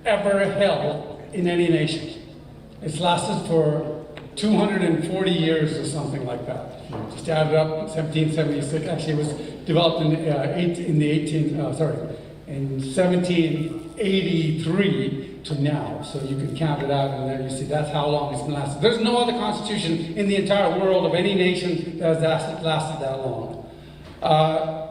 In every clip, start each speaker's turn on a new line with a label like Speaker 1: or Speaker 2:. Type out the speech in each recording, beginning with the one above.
Speaker 1: ever held in any nation. It's lasted for 240 years or something like that. Just added up, 1776. Actually, it was developed in 1783 to now. So you can count it out, and then you see that's how long it's been lasted. There's no other constitution in the entire world of any nation that has lasted that long.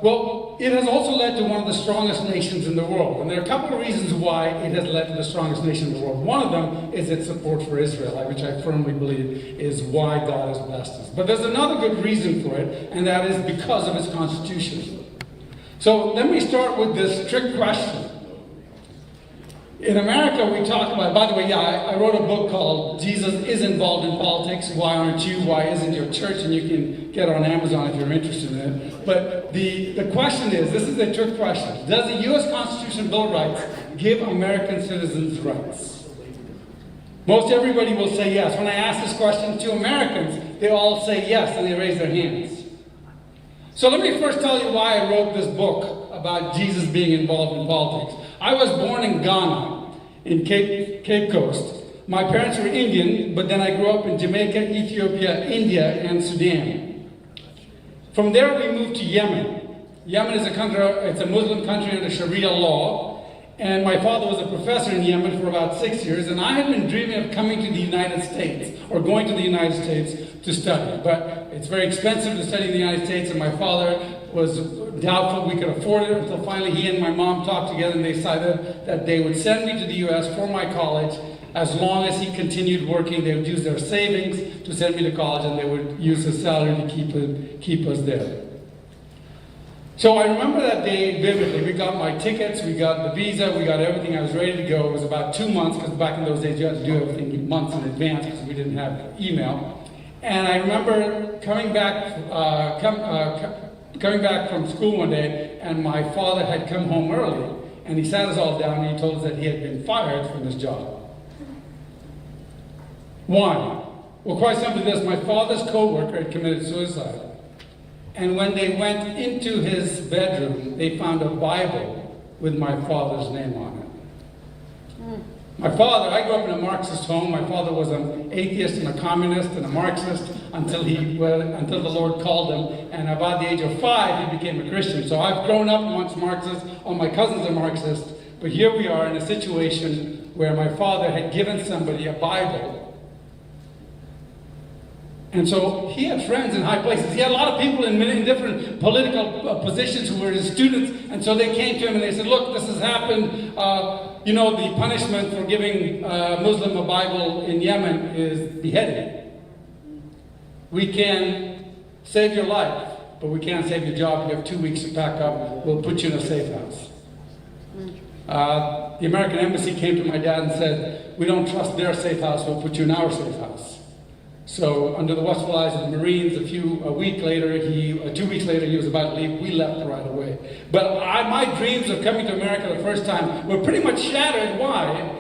Speaker 1: Well, it has also led to one of the strongest nations in the world. And there are a couple of reasons why it has led to the strongest nation in the world. One of them is its support for Israel, which I firmly believe is why God has blessed us. But there's another good reason for it, and that is because of its constitution. So let me start with this trick question. In America, we talk about, by the way, I wrote a book called Jesus is Involved in Politics. Why aren't you? Why isn't your church? And you can get it on Amazon if you're interested in it. But the question is, this is a trick question. Does the U.S. Constitution Bill of Rights give American citizens rights? Most everybody will say yes. When I ask this question to Americans, they all say yes, and they raise their hands. So let me first tell you why I wrote this book about Jesus being involved in politics. I was born in Ghana, in Cape Coast. My parents were Indian, but then I grew up in Jamaica, Ethiopia, India, and Sudan. From there we moved to Yemen. Yemen is a country, it's a Muslim country under Sharia law. And my father was a professor in Yemen for about 6 years, and I had been dreaming of coming to the United States, or going to the United States to study. But it's very expensive to study in the United States, and my father was doubtful we could afford it, until finally he and my mom talked together and they decided that they would send me to the U.S. for my college. As long as he continued working, they would use their savings to send me to college, and they would use his salary to keep us there. So I remember that day vividly. We got my tickets, we got the visa, we got everything. I was ready to go. It was about 2 months, because back in those days you had to do everything months in advance because we didn't have email. And I remember coming back from school one day, and my father had come home early, and he sat us all down and he told us that he had been fired from his job. Why? Well, quite simply this: my father's co-worker had committed suicide. And when they went into his bedroom, they found a Bible with my father's name on it. My father, I grew up in a Marxist home. My father was an atheist and a communist and a Marxist until the Lord called him. And about the age of 5, he became a Christian. So I've grown up amongst Marxists. All my cousins are Marxists. But here we are in a situation where my father had given somebody a Bible. And so he had friends in high places. He had a lot of people in many different political positions who were his students. And so they came to him and they said, look, this has happened. You know, the punishment for giving a Muslim a Bible in Yemen is beheading. We can save your life, but we can't save your job. You have 2 weeks to pack up. We'll put you in a safe house. The American embassy came to my dad and said, we don't trust their safe house. We'll put you in our safe house. So under the watchful eyes of the Marines, 2 weeks later, he was about to leave. We left right away. But my dreams of coming to America the first time were pretty much shattered. Why?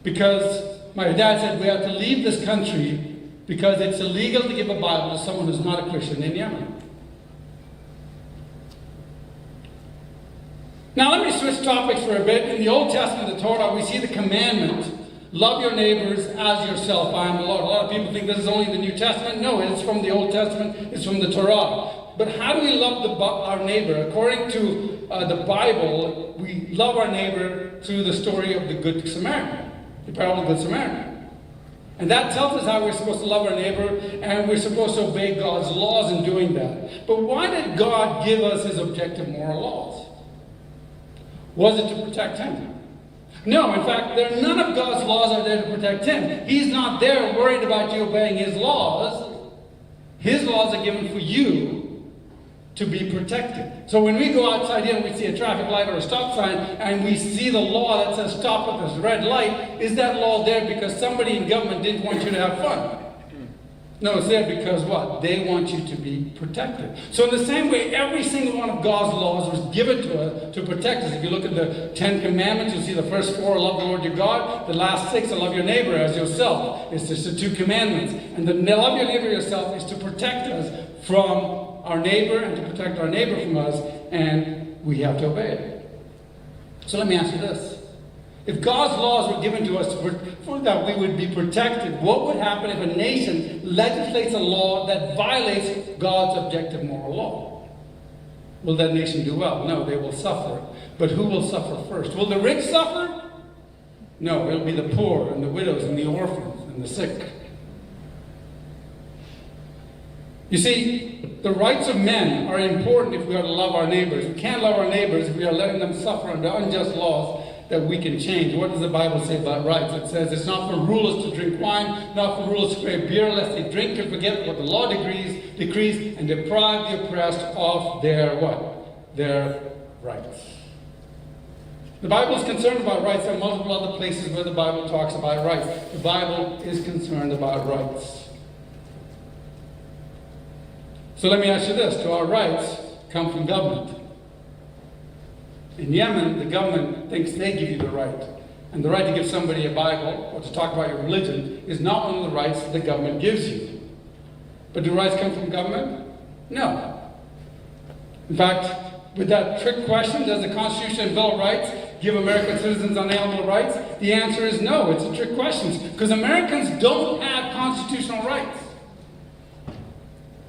Speaker 1: Because my dad said we have to leave this country because it's illegal to give a Bible to someone who's not a Christian in Yemen. Now let me switch topics for a bit. In the Old Testament, the Torah, we see the commandment, love your neighbors as yourself. I am the Lord. A lot of people think this is only in the New Testament. No, it's from the Old Testament. It's from the Torah. But how do we love our neighbor? According to the Bible, we love our neighbor through the story of the Good Samaritan, the parable of the Good Samaritan. And that tells us how we're supposed to love our neighbor, and we're supposed to obey God's laws in doing that. But why did God give us his objective moral laws? Was it to protect him? No, in fact, none of God's laws are there to protect him. He's not there worried about you obeying his laws. His laws are given for you to be protected. So when we go outside here and we see a traffic light or a stop sign and we see the law that says stop at this red light, is that law there because somebody in government didn't want you to have fun? No, it's there because what? They want you to be protected. So in the same way, every single one of God's laws was given to us to protect us. If you look at the 10 Commandments, you'll see the first 4, love the Lord your God. The last 6, love your neighbor as yourself. It's just the 2 commandments. And the love your neighbor yourself is to protect us from our neighbor and to protect our neighbor from us. And we have to obey it. So let me ask you this. If God's laws were given to us for that we would be protected, what would happen if a nation legislates a law that violates God's objective moral law? Will that nation do well? No, they will suffer. But who will suffer first? Will the rich suffer? No, it'll be the poor and the widows and the orphans and the sick. You see, the rights of men are important if we are to love our neighbors. We can't love our neighbors if we are letting them suffer under unjust laws that we can change. What does the Bible say about rights? It says it's not for rulers to drink wine, not for rulers to crave beer, lest they drink and forget what the law decrees and deprive the oppressed of their what? Their rights. The Bible is concerned about rights. There are multiple other places where the Bible talks about rights. The Bible is concerned about rights. So let me ask you this. Do our rights come from government? In Yemen, the government thinks they give you the right. And the right to give somebody a Bible or to talk about your religion is not one of the rights that the government gives you. But do rights come from government? No. In fact, with that trick question, does the Constitution and Bill of Rights give American citizens unalienable rights? The answer is no. It's a trick question. Because Americans don't have constitutional rights.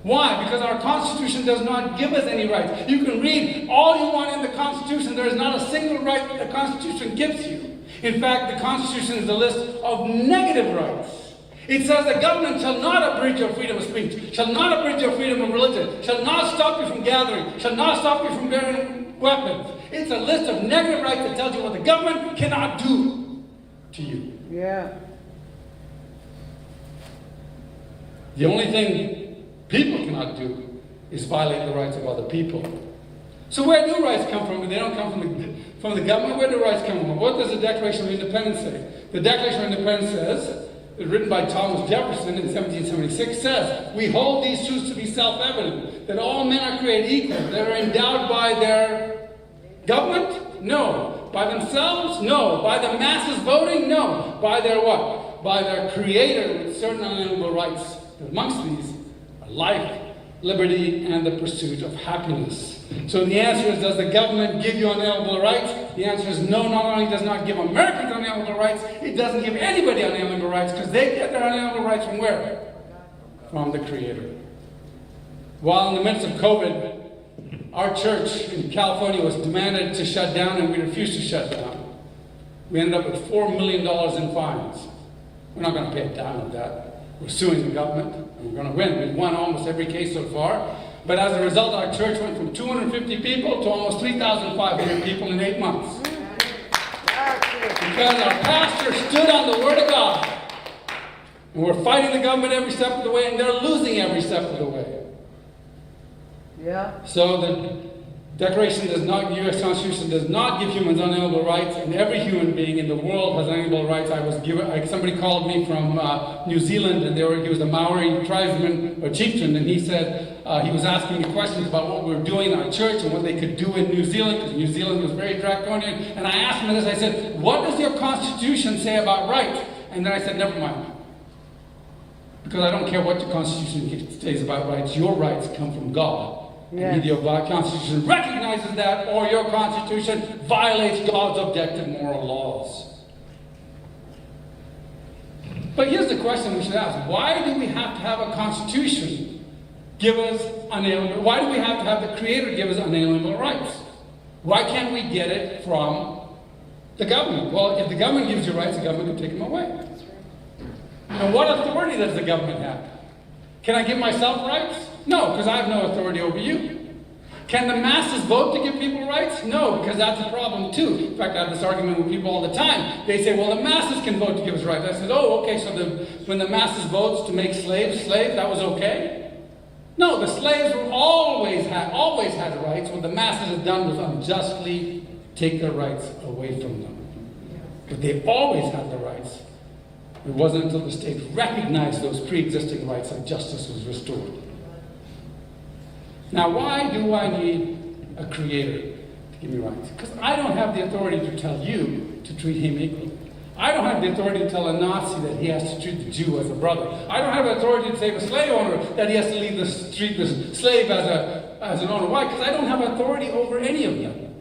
Speaker 1: Why? Because our Constitution does not give us any rights. You can read all you want in the Constitution. There is not a single right that the Constitution gives you. In fact, the Constitution is a list of negative rights. It says the government shall not abridge your freedom of speech, shall not abridge your freedom of religion, shall not stop you from gathering, shall not stop you from bearing weapons. It's a list of negative rights that tells you what the government cannot do to you.
Speaker 2: Yeah.
Speaker 1: The only thing people cannot do is violate the rights of other people. So where do rights come from? They don't come from the government. Where do rights come from? What does the Declaration of Independence say? The Declaration of Independence says, written by Thomas Jefferson in 1776, says, we hold these truths to be self-evident, that all men are created equal. They are endowed by their government? No. By themselves? No. By the masses voting? No. By their what? By their creator with certain unalienable rights. Amongst these, life, liberty, and the pursuit of happiness. So the answer is, does the government give you unalienable rights? The answer is no, not only does not give Americans unalienable rights, it doesn't give anybody unalienable rights, because they get their unalienable rights from where? From the Creator. While in the midst of COVID, our church in California was demanded to shut down, and we refused to shut down. We ended up with $4 million in fines. We're not going to pay a dime of that. We're suing the government, and we're going to win. We've won almost every case so far. But as a result, our church went from 250 people to almost 3,500 people in 8 months. Because our pastor stood on the Word of God. And we're fighting the government every step of the way, and they're losing every step of the way.
Speaker 2: Yeah.
Speaker 1: So the Declaration does not, the U.S. Constitution does not give humans unalienable rights, and every human being in the world has unalienable rights. Somebody called me from New Zealand, and he was a Maori tribesman or chieftain, and he said he was asking me questions about what we were doing in our church and what they could do in New Zealand, because New Zealand was very draconian. And I asked him this. I said, "What does your Constitution say about rights?" And then I said, "Never mind, because I don't care what your Constitution says about rights. Your rights come from God." Yes. And either your Constitution recognizes that, or your Constitution violates God's objective moral laws. But here's the question we should ask. Why do we have to have a Constitution give us unalienable? Why do we have to have the Creator give us unalienable rights? Why can't we get it from the government? Well, if the government gives you rights, the government can take them away. And what authority does the government have? Can I give myself rights? No, because I have no authority over you. Can the masses vote to give people rights? No, because that's a problem too. In fact, I have this argument with people all the time. They say, well, the masses can vote to give us rights. I said, oh, okay, so when the masses votes to make slaves, that was okay? No, the slaves were always had rights. What the masses had done was unjustly take their rights away from them. But they always had the rights. It wasn't until the state recognized those pre-existing rights that justice was restored. Now, why do I need a Creator to give me rights? Because I don't have the authority to tell you to treat him equally. I don't have the authority to tell a Nazi that he has to treat the Jew as a brother. I don't have the authority to say to a slave owner that he has to treat the slave as an owner. Why? Because I don't have authority over any of them.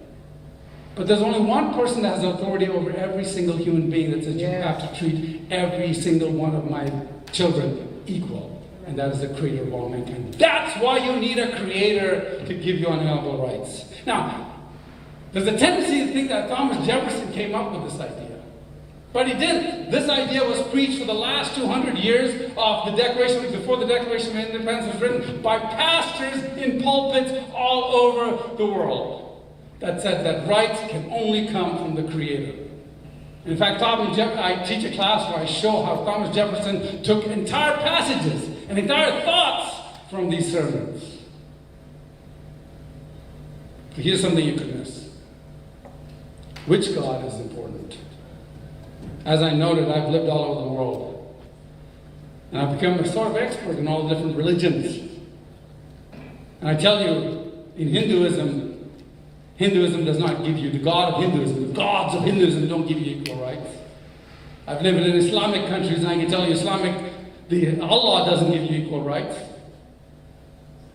Speaker 1: But there's only one person that has authority over every single human being that says you
Speaker 2: Yes.
Speaker 1: have to treat every single one of my children equal. And that is the creator of all mankind. That's why you need a creator to give you unalienable rights. Now, there's a tendency to think that Thomas Jefferson came up with this idea. But he didn't. This idea was preached for the last 200 years of the Declaration, before the Declaration of Independence was written, by pastors in pulpits all over the world that said that rights can only come from the Creator. In fact, I teach a class where I show how Thomas Jefferson took entire passages and entire thoughts from these sermons. But here's something you could miss. Which God is important? As I noted, I've lived all over the world. And I've become a sort of expert in all the different religions. And I tell you, in Hinduism does not give you, the God of Hinduism, the gods of Hinduism don't give you equal rights. I've lived in Islamic countries, and I can tell you, Allah doesn't give you equal rights.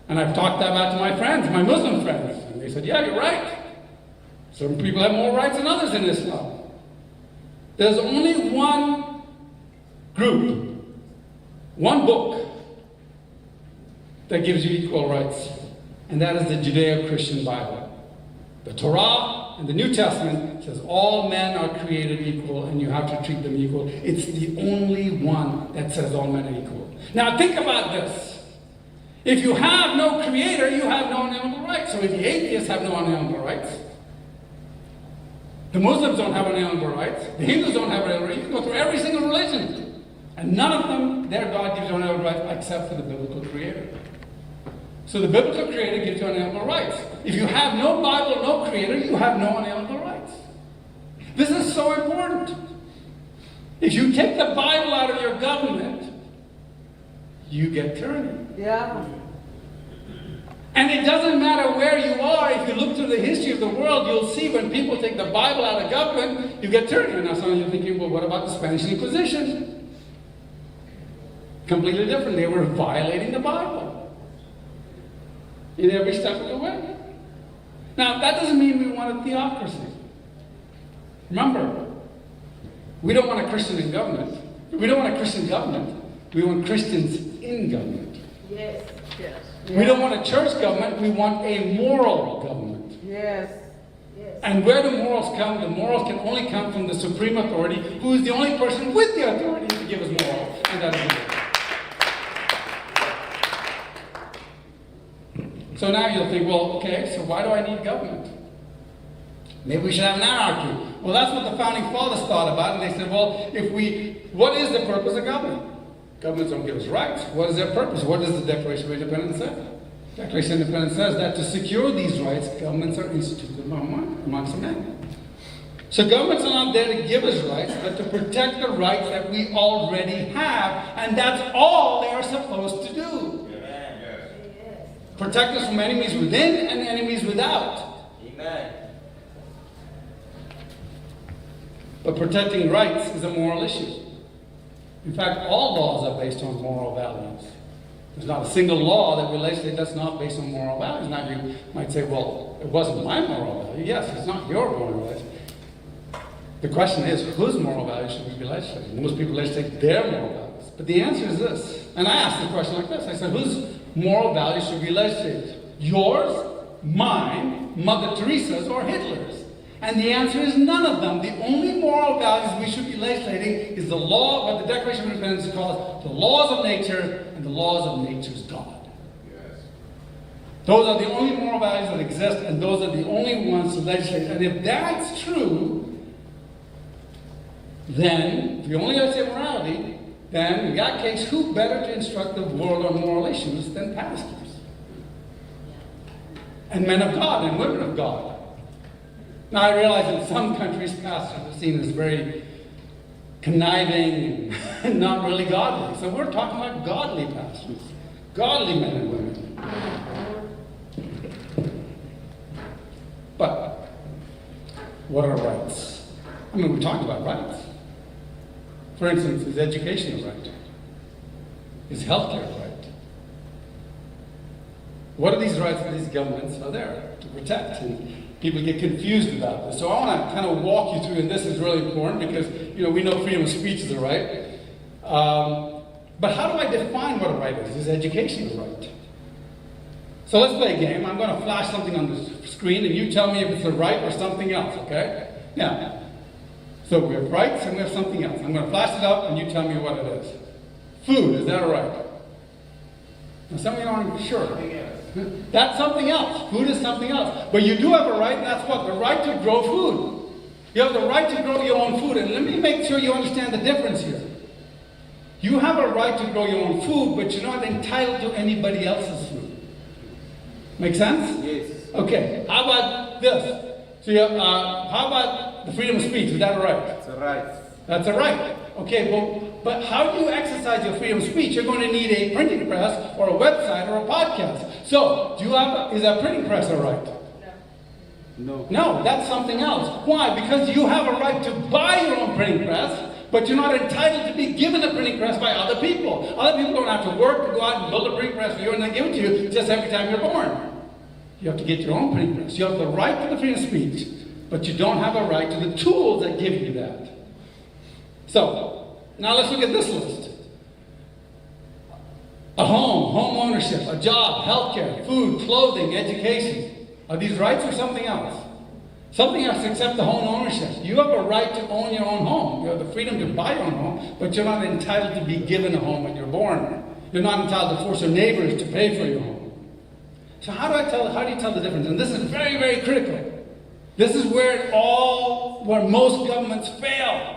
Speaker 1: And I've talked that out to my friends, my Muslim friends, and they said, yeah, you're right. Some people have more rights than others in Islam. There's only one group, one book that gives you equal rights, and that is the Judeo-Christian Bible. The Torah and the New Testament says all men are created equal and you have to treat them equal. It's the only one that says all men are equal. Now think about this. If you have no creator, you have no unalienable rights. So if the atheists have no unalienable rights, the Muslims don't have unalienable rights, the Hindus don't have unalienable rights, you can go through every single religion. And none of them, their God gives you unalienable rights except for the biblical creator. So the biblical creator gives you unalienable rights. If you have no Bible, no creator, you have no unalienable rights. This is so important. If you take the Bible out of your government, you get tyranny.
Speaker 2: Yeah.
Speaker 1: And it doesn't matter where you are. If you look through the history of the world, you'll see when people take the Bible out of government, you get tyranny. Now some of you are thinking, well, what about the Spanish Inquisition? Completely different. They were violating the Bible in every step of the way. Now, that doesn't mean we want a theocracy. Remember, we don't want a Christian in government. We don't want a Christian government. We want Christians in government.
Speaker 2: Yes. Yes.
Speaker 1: We don't want a church government. We want a moral government.
Speaker 2: Yes. Yes.
Speaker 1: And where do morals come? The morals can only come from the supreme authority, who is the only person with the authority to give us morals. And that is God. So now you'll think, well, okay, so why do I need government? Maybe we should have an anarchy. Well, that's what the founding fathers thought about, and they said, well, what is the purpose of government? Governments don't give us rights. What is their purpose? What does the Declaration of Independence say? The Declaration of Independence says that to secure these rights, governments are instituted amongst men. So governments are not there to give us rights, but to protect the rights that we already have, and that's all they are supposed to do. Protect us from enemies within and enemies without.
Speaker 3: Amen.
Speaker 1: But protecting rights is a moral issue. In fact, all laws are based on moral values. There's not a single law that we legislate that's not based on moral values. Now you might say, well, it wasn't my moral value. Yes, it's not your moral value. The question is, whose moral values should we be legislating? Most people legislate their moral values. But the answer is this. And I asked the question like this. I said, whose moral values should we legislate? Yours, mine, Mother Teresa's, or Hitler's? And the answer is none of them. The only moral values we should be legislating is the law, what the Declaration of Independence calls the laws of nature and the laws of nature's God.
Speaker 3: Yes.
Speaker 1: Those are the only moral values that exist, and those are the only ones to legislate. And if that's true, then, if you only have to say morality, then in that case, who better to instruct the world on moral issues than pastors? And men of God and women of God. Now I realize in some countries pastors are seen as very conniving and not really godly. So we're talking about godly pastors, godly men and women. But what are rights? I mean, we talked about rights. For instance, is education a right? Is healthcare a right? What are these rights that these governments are there to protect? And People get confused about this. So I want to kind of walk you through, and this is really important because, we know freedom of speech is a right. But how do I define what a right is? Is education a right? So let's play a game. I'm going to flash something on the screen, and you tell me if it's a right or something else, okay? Now, so we have rights and we have something else. I'm going to flash it up, and you tell me what it is. Food, is that a right? Now, some of you aren't sure. That's something else. Food is something else. But you do have a right, and that's what? The right to grow food. You have the right to grow your own food. And let me make sure you understand the difference here. You have a right to grow your own food, but you're not entitled to anybody else's food. Make sense?
Speaker 3: Yes.
Speaker 1: Okay. How about this? So you have, how about the freedom of speech? Is that a right?
Speaker 3: It's a right.
Speaker 1: That's a right. Okay, but how do you exercise your freedom of speech? You're going to need a printing press or a website or a podcast. So, is a printing press a right?
Speaker 3: No.
Speaker 1: No, that's something else. Why? Because you have a right to buy your own printing press, but you're not entitled to be given a printing press by other people. Other people don't have to work to go out and build a printing press for you and then give it to you just every time you're born. You have to get your own printing press. You have the right to the freedom of speech, but you don't have a right to the tools that give you that. So, now let's look at this list. A home ownership, a job, healthcare, food, clothing, education. Are these rights or something else? Something else except the home ownership. You have a right to own your own home. You have the freedom to buy your own home, but you're not entitled to be given a home when you're born. You're not entitled to force your neighbors to pay for your home. So how do you tell the difference? And this is very, very critical. This is where most governments fail.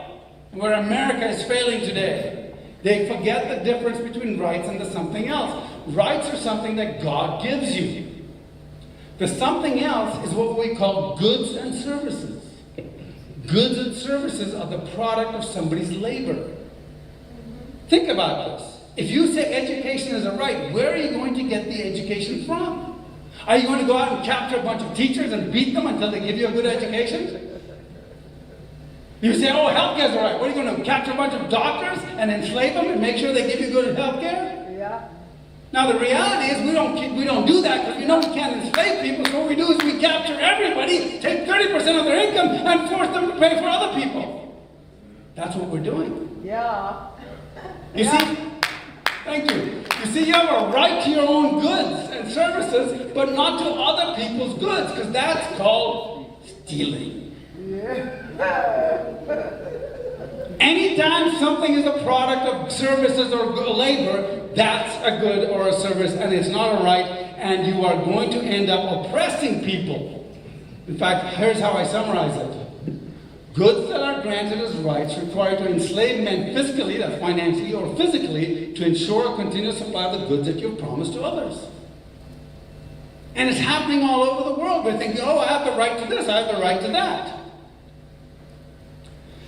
Speaker 1: Where America is failing today. They forget the difference between rights and the something else. Rights are something that God gives you. The something else is what we call goods and services. Goods and services are the product of somebody's labor. Think about this. If you say education is a right, where are you going to get the education from? Are you going to go out and capture a bunch of teachers and beat them until they give you a good education? You say, oh, healthcare is all right. What are you going to capture a bunch of doctors and enslave them and make sure they give you good healthcare?
Speaker 2: Yeah.
Speaker 1: Now the reality is we don't do that because we know we can't enslave people. So what we do is we capture everybody, take 30% of their income, and force them to pay for other people. That's what we're doing.
Speaker 2: Yeah.
Speaker 1: You see? Thank you. You see, you have a right to your own goods and services, but not to other people's goods, because that's called stealing.
Speaker 2: Yeah.
Speaker 1: Anytime something is a product of services or labor, that's a good or a service, and it's not a right, and you are going to end up oppressing people. In fact, here's how I summarize it. Goods that are granted as rights require to enslave men fiscally, that's financially, or physically, to ensure a continuous supply of the goods that you've promised to others. And it's happening all over the world. We're thinking, oh, I have the right to this, I have the right to that.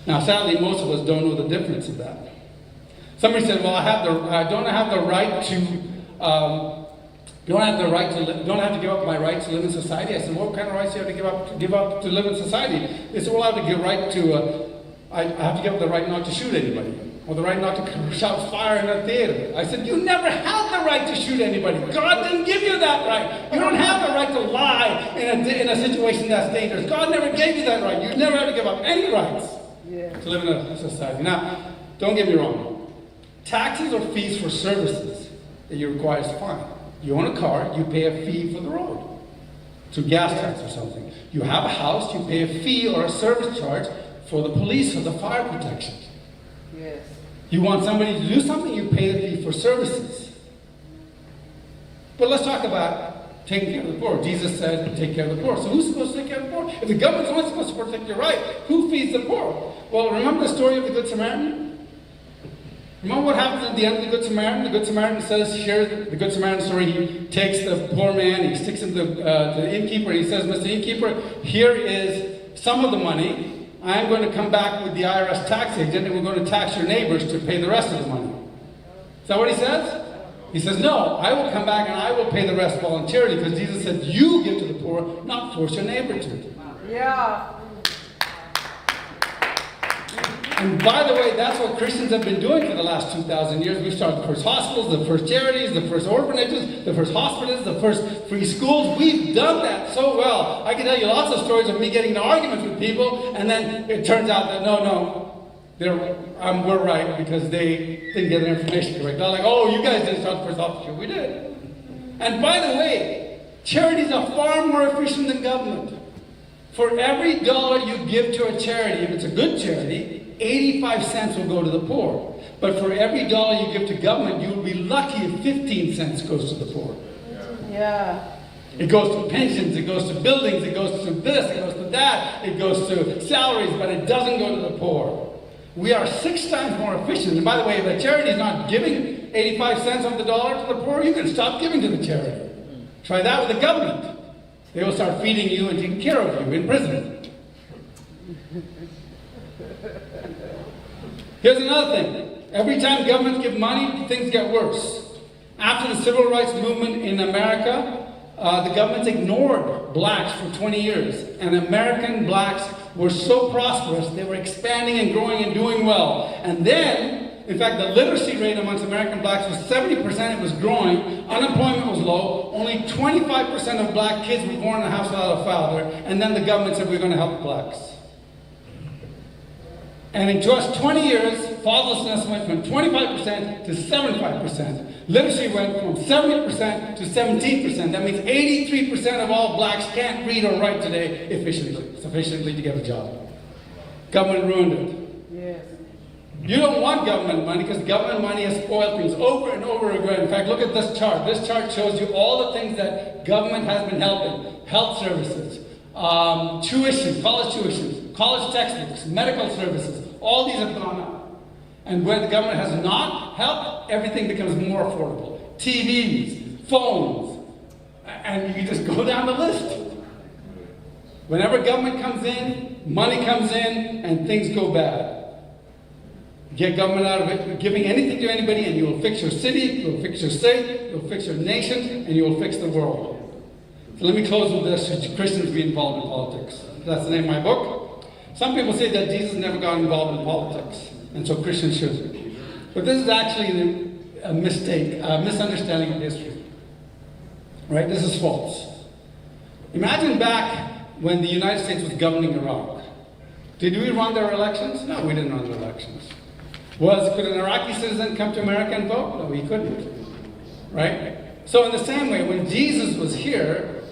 Speaker 1: Now, sadly, most of us don't know the difference of that. Somebody said, "Well, I don't have the right to don't have to give up my right to live in society." I said, "What kind of rights do you have to give up to live in society?" They said, "Well, I have to give right to I have to give up the right not to shoot anybody, or the right not to shout fire in a theater." I said, "You never had the right to shoot anybody. God didn't give you that right. You don't have the right to lie in a situation that's dangerous. God never gave you that right. You never had to give up any rights." To live in a society. Now, don't get me wrong. Taxes or fees for services that you require is fine. You own a car, you pay a fee for the road. Through gas tax or something. You have a house, you pay a fee or a service charge for the police or the fire protection.
Speaker 2: Yes.
Speaker 1: You want somebody to do something, you pay the fee for services. But let's talk about taking care of the poor. Jesus said, take care of the poor. So who's supposed to take care of the poor? If the government's only supposed to protect your right, who feeds the poor? Well, remember the story of the Good Samaritan? Remember what happens at the end of the Good Samaritan? The Good Samaritan says, here, the Good Samaritan story, he takes the poor man, he sticks him to the innkeeper, and he says, "Mr. Innkeeper, here is some of the money. I'm going to come back with the IRS tax agent, and we're going to tax your neighbors to pay the rest of the money." Is that what he says? He says, "No, I will come back and I will pay the rest voluntarily," because Jesus said, you give to the poor, not force your neighbor to.
Speaker 2: Yeah.
Speaker 1: And by the way, that's what Christians have been doing for the last 2,000 years. We've started the first hospitals, the first charities, the first orphanages, the first hospitals, the first free schools. We've done that so well. I can tell you lots of stories of me getting into arguments with people, and then it turns out that we're right because they didn't get their information correct. They're like, oh, you guys didn't start the first hospital. We did. And by the way, charities are far more efficient than government. For every dollar you give to a charity, if it's a good charity, 85 cents will go to the poor. But for every dollar you give to government, you will be lucky if 15 cents goes to the poor.
Speaker 2: Yeah.
Speaker 1: It goes to pensions, it goes to buildings, it goes to this, it goes to that, it goes to salaries, but it doesn't go to the poor. We are 6 times more efficient. And by the way, if a charity is not giving 85 cents on the dollar to the poor, you can stop giving to the charity. Try that with the government. They will start feeding you and taking care of you in prison. Here's another thing. Every time governments give money, things get worse. After the civil rights movement in America, the governments ignored blacks for 20 years. And American blacks were so prosperous, they were expanding and growing and doing well. And then, in fact, the literacy rate amongst American blacks was 70%, it was growing, unemployment was low, only 25% of black kids were born in a house without a father, and then the government said, we're going to help blacks. And in just 20 years, fatherlessness went from 25% to 75%. Literacy went from 70% to 17%. That means 83% of all blacks can't read or write today sufficiently to get a job. Government ruined it.
Speaker 2: Yes.
Speaker 1: You don't want government money because government money has spoiled things over and over again. In fact, look at this chart. This chart shows you all the things that government has been helping. Health services, tuition, college textbooks, medical services. All these have gone up. And where the government has not helped, everything becomes more affordable. TVs, phones, and you just go down the list. Whenever government comes in, money comes in, and things go bad. Get government out of it, giving anything to anybody, and you will fix your city, you will fix your state, you will fix your nation, and you will fix the world. So let me close with this: should Christians be involved in politics? That's the name of my book. Some people say that Jesus never got involved in politics, and so Christians shouldn't. But this is actually a mistake, a misunderstanding of history. Right? This is false. Imagine back when the United States was governing Iraq. Did we run their elections? No, we didn't run their elections. Could an Iraqi citizen come to America and vote? No, he couldn't. Right? So in the same way, when Jesus was here,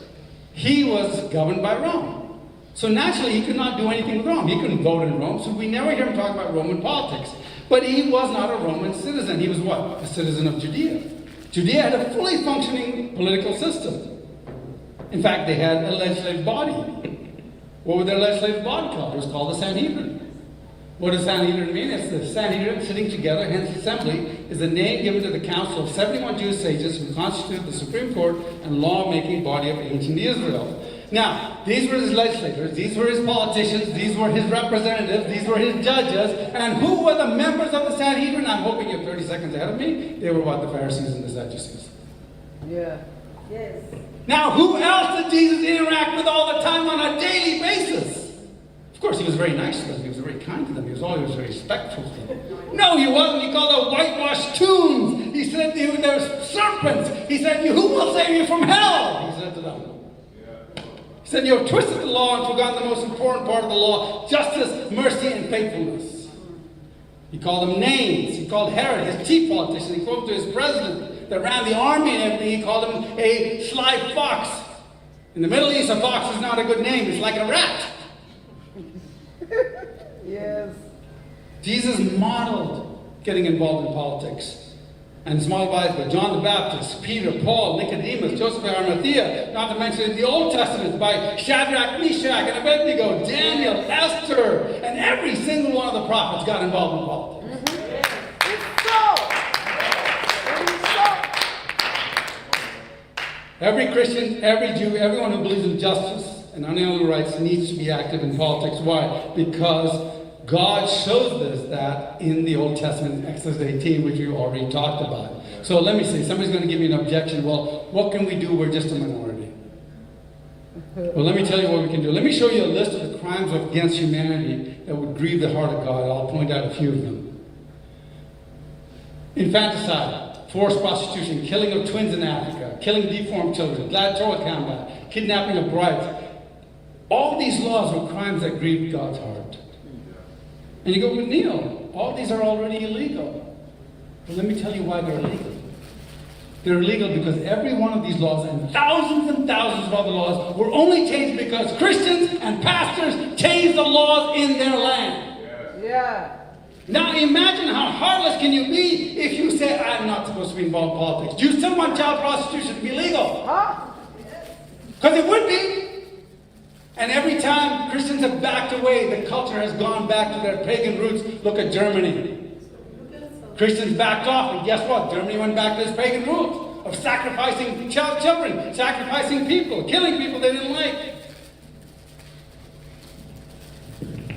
Speaker 1: he was governed by Rome. So naturally, he could not do anything with Rome. He couldn't vote in Rome, so we never hear him talk about Roman politics. But he was not a Roman citizen. He was what? A citizen of Judea. Judea had a fully functioning political system. In fact, they had a legislative body. What would their legislative body called? It was called the Sanhedrin. What does Sanhedrin mean? It's the Sanhedrin sitting together, hence assembly, is the name given to the council of 71 Jewish sages who constituted the Supreme Court and law-making body of ancient Israel. Now, these were his legislators, these were his politicians, these were his representatives, these were his judges, and who were the members of the Sanhedrin? I'm hoping you're 30 seconds ahead of me. They were what? The Pharisees and the Sadducees.
Speaker 2: Yeah. Yes.
Speaker 1: Now, who else did Jesus interact with all the time on a daily basis? Of course, he was very nice to them. He was very kind to them. He was always very respectful to them. No, he wasn't. He called them whitewashed tombs. He said they were serpents. He said, who will save you from hell? He said to them. He said, you have twisted the law and forgotten the most important part of the law, justice, mercy, and faithfulness. He called them names. He called Herod, his chief politician. He spoke to his president that ran the army and everything. He called him a sly fox. In the Middle East, a fox is not a good name. It's like a rat.
Speaker 2: Yes.
Speaker 1: Jesus modeled getting involved in politics. And it's modeled by John the Baptist, Peter, Paul, Nicodemus, Joseph of Arimathea, not to mention in the Old Testament by Shadrach, Meshach, and Abednego, Daniel, Esther, and every single one of the prophets got involved in politics.
Speaker 2: It's so.
Speaker 1: Every Christian, every Jew, everyone who believes in justice and unalienable rights needs to be active in politics. Why? Because God shows this that in the Old Testament, Exodus 18, which we already talked about. So let me say, somebody's going to give me an objection. Well, what can we do? We're just a minority. Well, let me tell you what we can do. Let me show you a list of the crimes against humanity that would grieve the heart of God. I'll point out a few of them. Infanticide, forced prostitution, killing of twins in Africa, killing deformed children, gladiatorial combat, kidnapping of brides. All these laws were crimes that grieved God's heart. And you go, but Neil, all these are already illegal. But let me tell you why they're illegal. They're illegal because every one of these laws and thousands of other laws were only changed because Christians and pastors changed the laws in their land.
Speaker 2: Yeah.
Speaker 1: Now imagine how heartless can you be if you say, I'm not supposed to be involved in politics. Do you still want child prostitution to be legal?
Speaker 2: Huh?
Speaker 1: Because it would be. And every time Christians have backed away, the culture has gone back to their pagan roots. Look at Germany. Christians backed off, and guess what? Germany went back to its pagan roots of sacrificing children, sacrificing people, killing people they didn't like.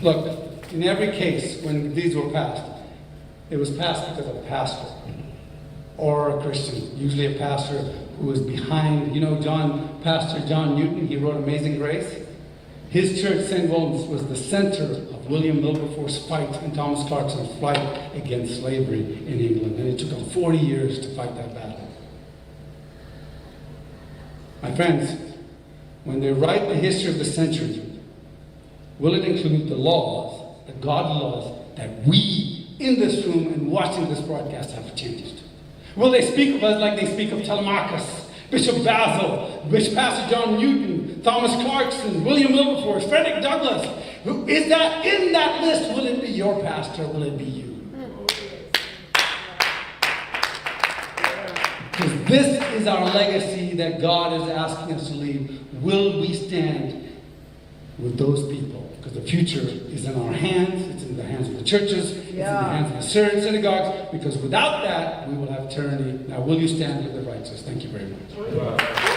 Speaker 1: Look, in every case when these were passed, it was passed because of a pastor or a Christian, usually a pastor who was behind. You know, Pastor John Newton, he wrote Amazing Grace. His church, St. William's, was the center of William Wilberforce's fight and Thomas Clarkson's fight against slavery in England. And it took them 40 years to fight that battle. My friends, when they write the history of the century, will it include the laws, the godly laws, that we in this room and watching this broadcast have changed? Will they speak of us like they speak of Telemachus, Bishop Basil, Bishop Pastor John Newton, Thomas Clarkson, William Wilberforce, Frederick Douglass? Is that in that list? Will it be your pastor? Will it be you? Because this is our legacy that God is asking us to leave. Will we stand with those people? Because the future is in our hands. It's in the hands of the churches. It's in the hands of the synagogues. Because without that, we will have tyranny. Now, will you stand with the righteous? Thank you very much.